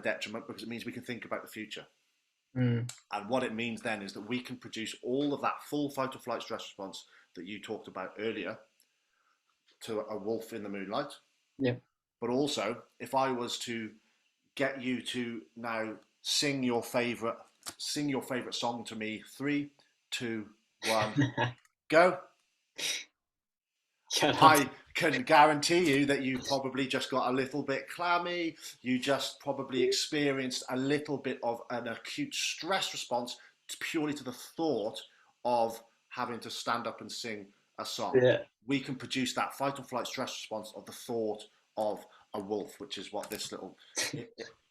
detriment, because it means we can think about the future. Mm. And what it means then is that we can produce all of that full fight or flight stress response that you talked about earlier to a wolf in the moonlight. Yeah. But also, if I was to get you to now sing your favorite song to me, 3, 2, 1, go. Shut up. I can guarantee you that you probably just got a little bit clammy. You just probably experienced a little bit of an acute stress response purely to the thought of having to stand up and sing a song. Yeah. We can produce that fight or flight stress response of the thought of a wolf, which is what this little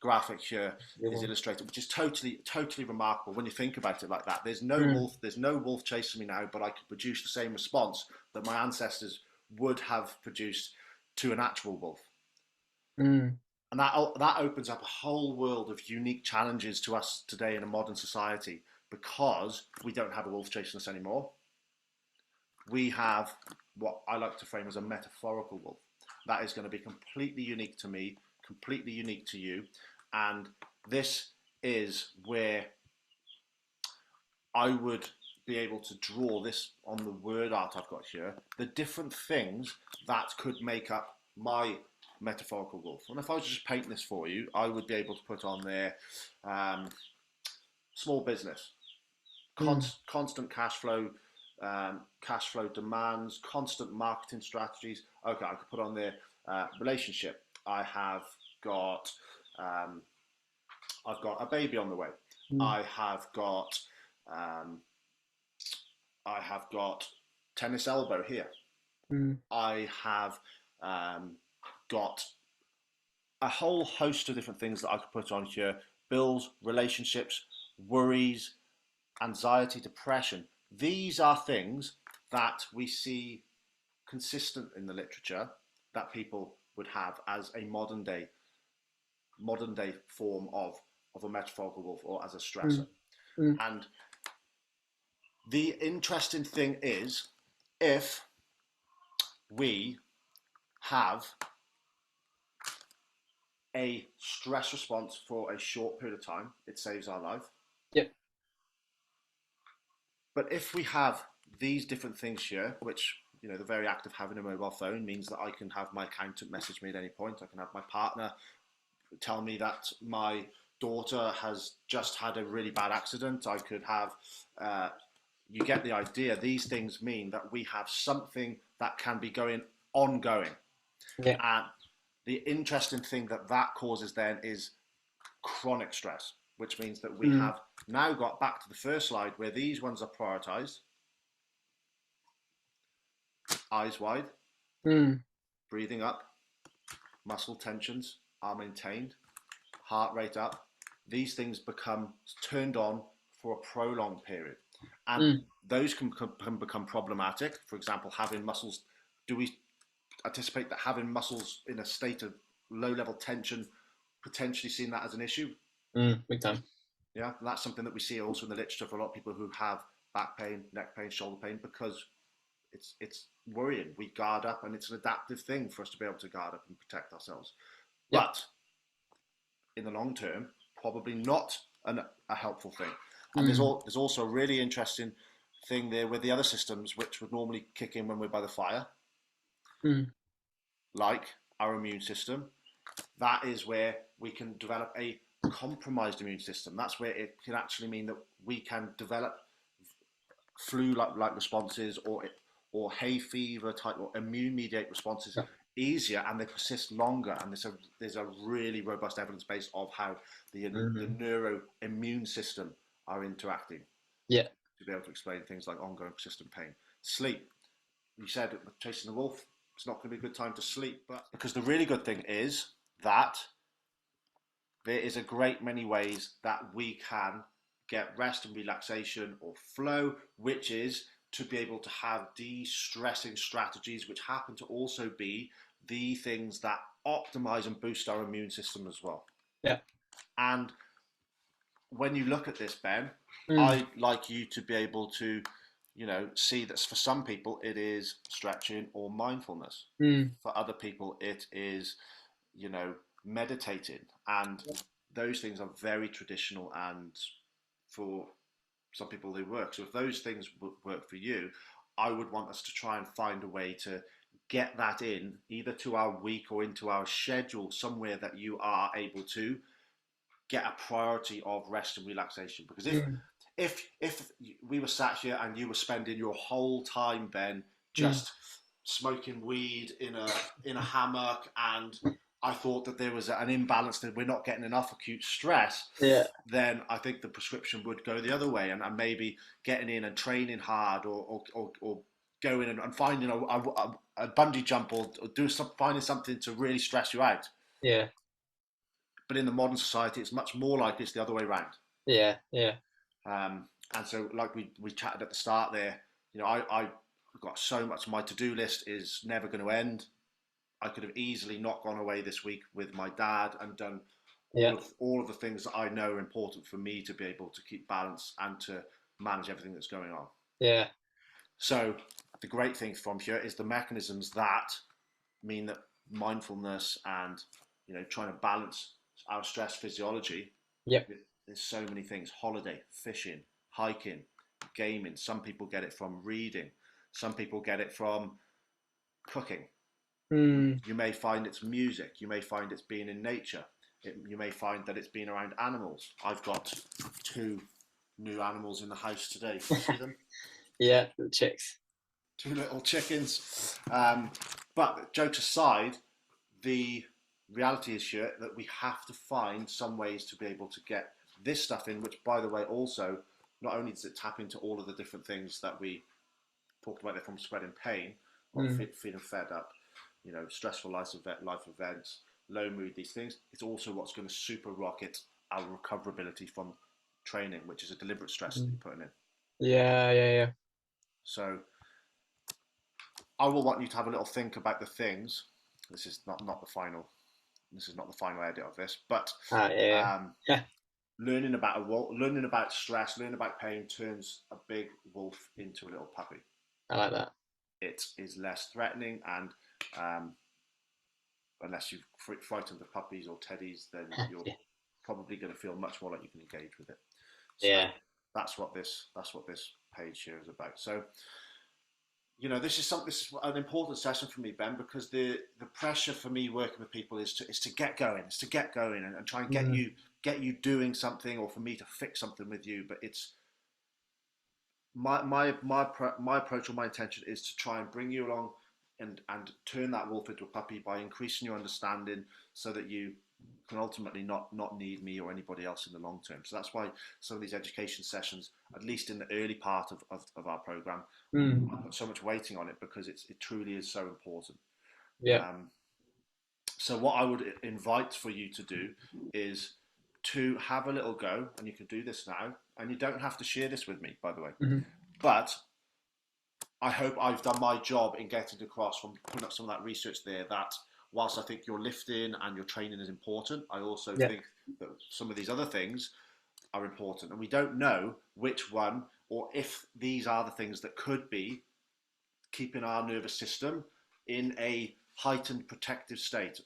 graphic here is illustrated, which is totally remarkable when you think about it like that. There's no wolf chasing me now, but I could produce the same response that my ancestors would have produced to an actual wolf. Mm. And that opens up a whole world of unique challenges to us today in a modern society, because we don't have a wolf chasing us anymore. We have what I like to frame as a metaphorical wolf. That is going to be completely unique to me, completely unique to you. And this is where I would be able to draw this on the word art I've got here, the different things that could make up my metaphorical wolf. And if I was to just paint this for you, I would be able to put on there small business, constant cash flow demands, constant marketing strategies. Okay, I could put on there relationship. I've got a baby on the way. I have got tennis elbow here. I have got a whole host of different things that I could put on here: bills, relationships, worries, anxiety, depression. These are things that we see consistent in the literature that people would have as a modern day form of a metaphorical wolf, or as a stressor. And the interesting thing is, if we have a stress response for a short period of time, it saves our life. Yep. But if we have these different things here, which, you know, the very act of having a mobile phone means that I can have my accountant message me at any point. I can have my partner tell me that my daughter has just had a really bad accident. I could have, you get the idea. These things mean that we have something that can be ongoing. Yeah. And the interesting thing that causes then is chronic stress, which means that we have now got back to the first slide where these ones are prioritized. Eyes wide, breathing up, muscle tensions are maintained, heart rate up. These things become turned on for a prolonged period. And those can become problematic. For example, having muscles, do we anticipate that having muscles in a state of low-level tension, potentially seeing that as an issue? Big time. Yeah, and that's something that we see also in the literature for a lot of people who have back pain, neck pain, shoulder pain, because it's worrying. We guard up, and it's an adaptive thing for us to be able to guard up and protect ourselves. Yep. But in the long term, probably not a helpful thing. And there's also a really interesting thing there with the other systems which would normally kick in when we're by the fire, like our immune system. That is where we can develop a compromised immune system. That's where it can actually mean that we can develop flu-like responses, or hay fever type, or immune-mediated responses easier, and they persist longer. And there's a really robust evidence base of how the neuroimmune system are interacting. Yeah. To be able to explain things like ongoing persistent pain. Sleep. You said chasing the wolf, it's not going to be a good time to sleep, but because the really good thing is that there is a great many ways that we can get rest and relaxation, or flow, which is to be able to have de-stressing strategies, which happen to also be the things that optimize and boost our immune system as well. Yeah. And when you look at this, Ben, I'd like you to be able to, you know, see that for some people it is stretching or mindfulness. For other people it is, you know, meditating. And those things are very traditional, and for some people they work. So if those things work for you, I would want us to try and find a way to get that in either to our week or into our schedule somewhere that you are able to get a priority of rest and relaxation. Because Mm. if we were sat here and you were spending your whole time, Ben, Mm. just smoking weed in a hammock, and I thought that there was an imbalance, that we're not getting enough acute stress, Yeah. then I think the prescription would go the other way, and maybe getting in and training hard, or going and finding a bungee jump, or finding something to really stress you out. Yeah. But in the modern society, it's much more like it's the other way around. Yeah. Yeah. And so, like we chatted at the start there, I've got so much. My to-do list is never going to end. I could have easily not gone away this week with my dad and done Yeah. all of the things that I know are important for me to be able to keep balance and to manage everything that's going on. Yeah. So the great thing from here is the mechanisms that mean that mindfulness and trying to balance our stress physiology. Yep. There's so many things: holiday, fishing, hiking, gaming. Some people get it from reading. Some people get it from cooking. Mm. You may find it's music. You may find it's being in nature. You may find that it's being around animals. I've got 2 new animals in the house today. You see them? Yeah. The chicks. 2 little chickens. But jokes aside, the reality is here that we have to find some ways to be able to get this stuff in, which, by the way, also not only does it tap into all of the different things that we talked about there, from spreading pain or feeling fed up, stressful life events, low mood, these things. It's also what's going to super rocket our recoverability from training, which is a deliberate stress that you're putting in. Yeah. Yeah. Yeah. So I will want you to have a little think about the things. This is not the final. This is not the final edit of this, but Yeah. Yeah. learning about stress, learning about pain turns a big wolf into a little puppy. I like that. It is less threatening, and unless you've frightened the puppies or teddies, then you're Yeah. probably going to feel much more like you can engage with it. So Yeah. that's what this page here is about. So this is an important session for me, Ben, because the pressure for me working with people is to get going, and try and get you doing something, or for me to fix something with you. But it's my approach, or my intention, is to try and bring you along and turn that wolf into a puppy by increasing your understanding, so that you can ultimately not need me or anybody else in the long term. So that's why some of these education sessions, at least in the early part of our program, I put so much weighting on it, because it truly is so important. Yeah. So what I would invite for you to do is to have a little go, and you can do this now, and you don't have to share this with me, by the way, but I hope I've done my job in getting across, from putting up some of that research there, that whilst I think your lifting and your training is important, I also think that some of these other things are important, and we don't know which one, or if these are the things that could be keeping our nervous system in a heightened protective state,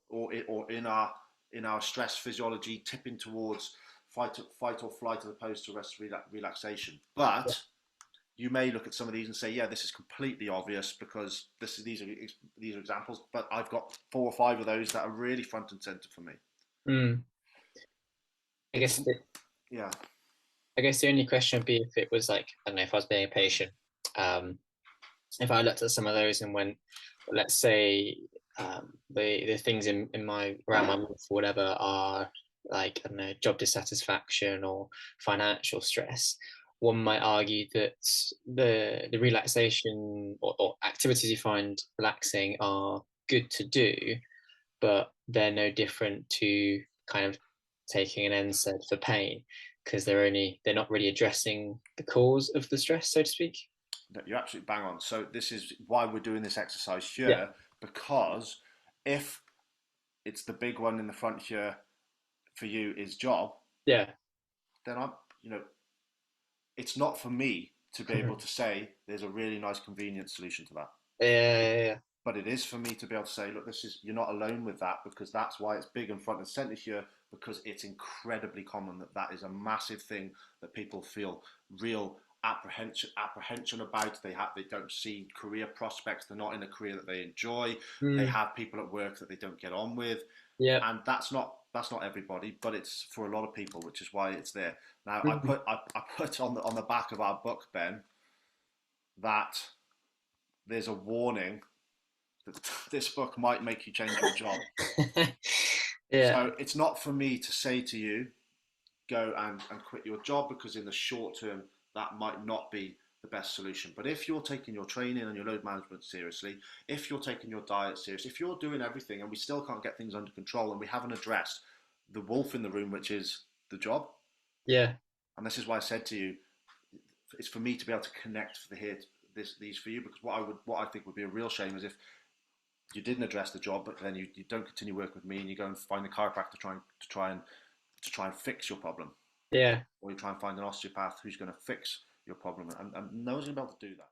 or in our stress physiology tipping towards fight or flight, as opposed to rest, relaxation. But you may look at some of these and say, yeah, this is completely obvious, because these are examples, but I've got 4 or 5 of those that are really front and center for me. I guess Yeah. I guess the only question would be if it was like, I don't know, if I was being a patient, if I looked at some of those and went, let's say the things in my around my mouth or whatever are like, I don't know, job dissatisfaction or financial stress, one might argue that the relaxation or activities you find relaxing are good to do, but they're no different to kind of taking an NSAID for pain, because they're not really addressing the cause of the stress, so to speak. You're absolutely bang on. So this is why we're doing this exercise here, because if it's the big one in the front here for you is job, then it's not for me to be able to say there's a really nice convenient solution to that. Yeah. But it is for me to be able to say, look, you're not alone with that, because that's why it's big and front and center here, because it's incredibly common that is a massive thing that people feel real apprehension about. They don't see career prospects. They're not in a career that they enjoy. They Mm. have people at work that they don't get on with, Yeah. and that's not everybody, but it's for a lot of people, which is why it's there. Now Mm. I put on the back of our book, Ben, that there's a warning that this book might make you change your job. Yeah. So it's not for me to say to you, go and quit your job, because in the short term, that might not be the best solution. But if you're taking your training and your load management seriously, if you're taking your diet seriously, if you're doing everything and we still can't get things under control and we haven't addressed the wolf in the room, which is the job, Yeah. and this is why I said to you, it's for me to be able to connect for these for you, because what I think would be a real shame is if you didn't address the job, but then you don't continue working with me and you go and find a chiropractor to try and fix your problem, Yeah. or you try and find an osteopath who's going to fix your problem, and no one's going to be able to do that.